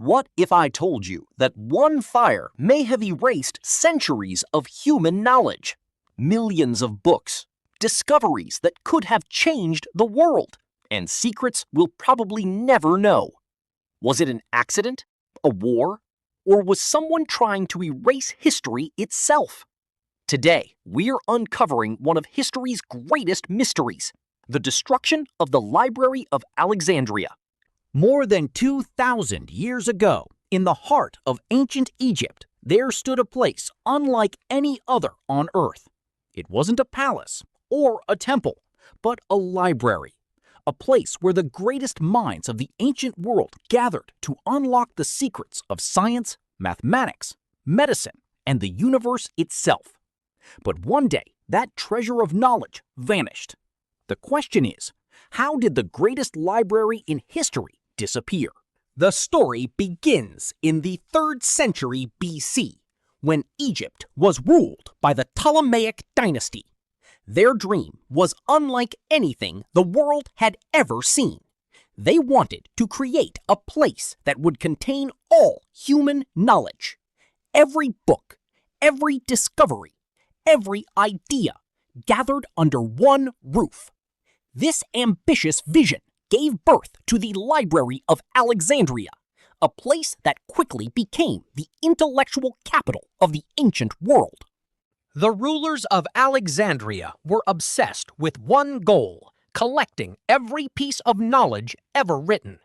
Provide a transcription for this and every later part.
What if I told you that one fire may have erased centuries of human knowledge? Millions of books, discoveries that could have changed the world, and secrets we'll probably never know. Was it an accident? A war? Or was someone trying to erase history itself? Today, we're uncovering one of history's greatest mysteries, the destruction of the Library of Alexandria. More than 2,000 years ago, in the heart of ancient Egypt, there stood a place unlike any other on Earth. It wasn't a palace or a temple, but a library, a place where the greatest minds of the ancient world gathered to unlock the secrets of science, mathematics, medicine, and the universe itself. But one day, that treasure of knowledge vanished. The question is, how did the greatest library in history disappear? The story begins in the 3rd century BC, when Egypt was ruled by the Ptolemaic dynasty. Their dream was unlike anything the world had ever seen. They wanted to create a place that would contain all human knowledge. Every book, every discovery, every idea gathered under one roof. This ambitious vision gave birth to the Library of Alexandria, a place that quickly became the intellectual capital of the ancient world. The rulers of Alexandria were obsessed with one goal: collecting every piece of knowledge ever written.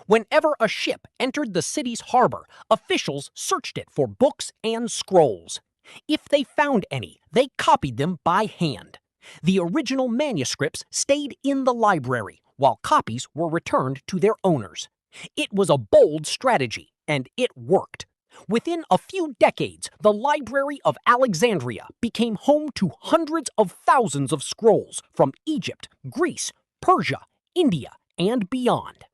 Whenever a ship entered the city's harbor, officials searched it for books and scrolls. If they found any, they copied them by hand. The original manuscripts stayed in the library, while copies were returned to their owners. It was a bold strategy, and it worked. Within a few decades, the Library of Alexandria became home to hundreds of thousands of scrolls from Egypt, Greece, Persia, India, and beyond.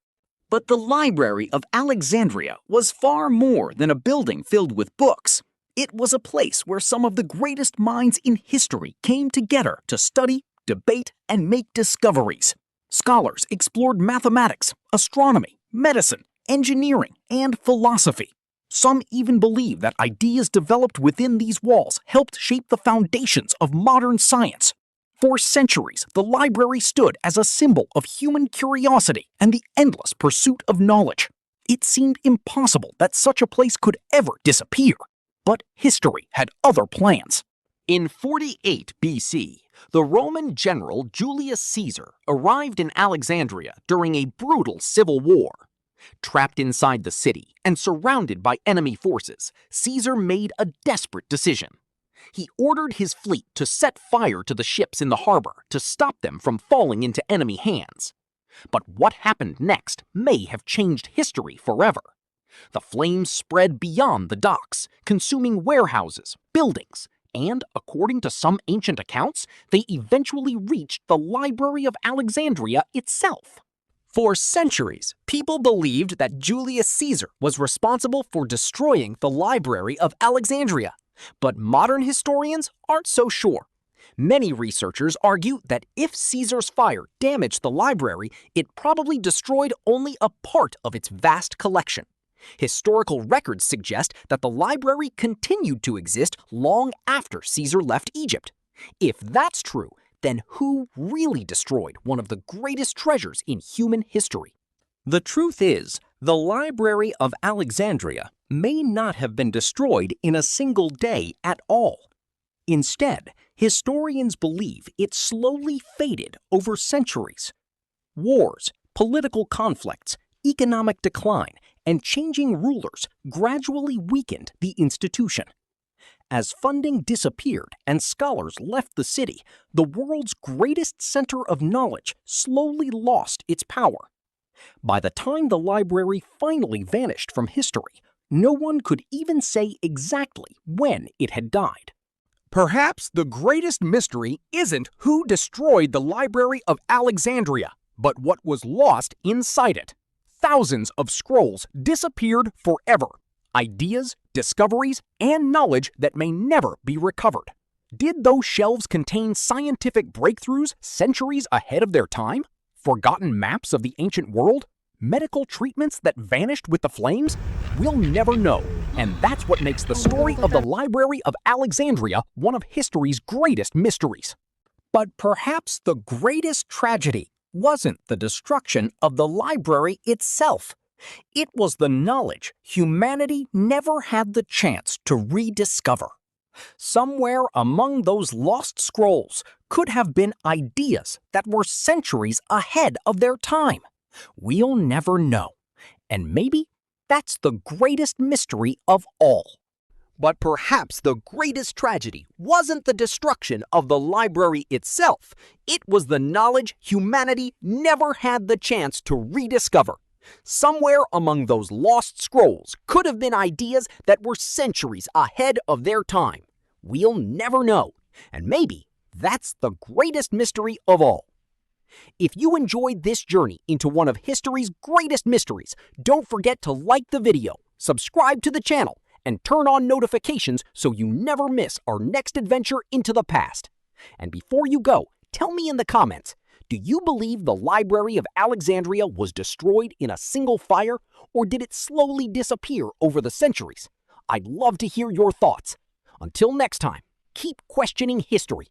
But the Library of Alexandria was far more than a building filled with books. It was a place where some of the greatest minds in history came together to study, debate, and make discoveries. Scholars explored mathematics, astronomy, medicine, engineering, and philosophy. Some even believe that ideas developed within these walls helped shape the foundations of modern science. For centuries, the library stood as a symbol of human curiosity and the endless pursuit of knowledge. It seemed impossible that such a place could ever disappear. But history had other plans. In 48 BC, the Roman general Julius Caesar arrived in Alexandria during a brutal civil war. Trapped inside the city and surrounded by enemy forces, Caesar made a desperate decision. He ordered his fleet to set fire to the ships in the harbor to stop them from falling into enemy hands. But what happened next may have changed history forever. The flames spread beyond the docks, consuming warehouses, buildings, and, according to some ancient accounts, they eventually reached the Library of Alexandria itself. For centuries, people believed that Julius Caesar was responsible for destroying the Library of Alexandria, but modern historians aren't so sure. Many researchers argue that if Caesar's fire damaged the library, it probably destroyed only a part of its vast collection. Historical records suggest that the library continued to exist long after Caesar left Egypt. If that's true, then who really destroyed one of the greatest treasures in human history? The truth is, the Library of Alexandria may not have been destroyed in a single day at all. Instead, historians believe it slowly faded over centuries. Wars, political conflicts, economic decline, and changing rulers gradually weakened the institution. As funding disappeared and scholars left the city, the world's greatest center of knowledge slowly lost its power. By the time the library finally vanished from history, no one could even say exactly when it had died. Perhaps the greatest mystery isn't who destroyed the Library of Alexandria, but what was lost inside it. Thousands of scrolls disappeared forever. Ideas, discoveries, and knowledge that may never be recovered. Did those shelves contain scientific breakthroughs centuries ahead of their time? Forgotten maps of the ancient world? Medical treatments that vanished with the flames? We'll never know. And that's what makes the story of the Library of Alexandria one of history's greatest mysteries. But perhaps the greatest tragedy wasn't the destruction of the library itself. It was the knowledge humanity never had the chance to rediscover. Somewhere among those lost scrolls could have been ideas that were centuries ahead of their time. We'll never know. And maybe that's the greatest mystery of all. But perhaps the greatest tragedy wasn't the destruction of the library itself. It was the knowledge humanity never had the chance to rediscover. Somewhere among those lost scrolls could have been ideas that were centuries ahead of their time. We'll never know. And maybe that's the greatest mystery of all. If you enjoyed this journey into one of history's greatest mysteries, don't forget to like the video, subscribe to the channel, and turn on notifications so you never miss our next adventure into the past. And before you go, tell me in the comments, do you believe the Library of Alexandria was destroyed in a single fire, or did it slowly disappear over the centuries? I'd love to hear your thoughts. Until next time, keep questioning history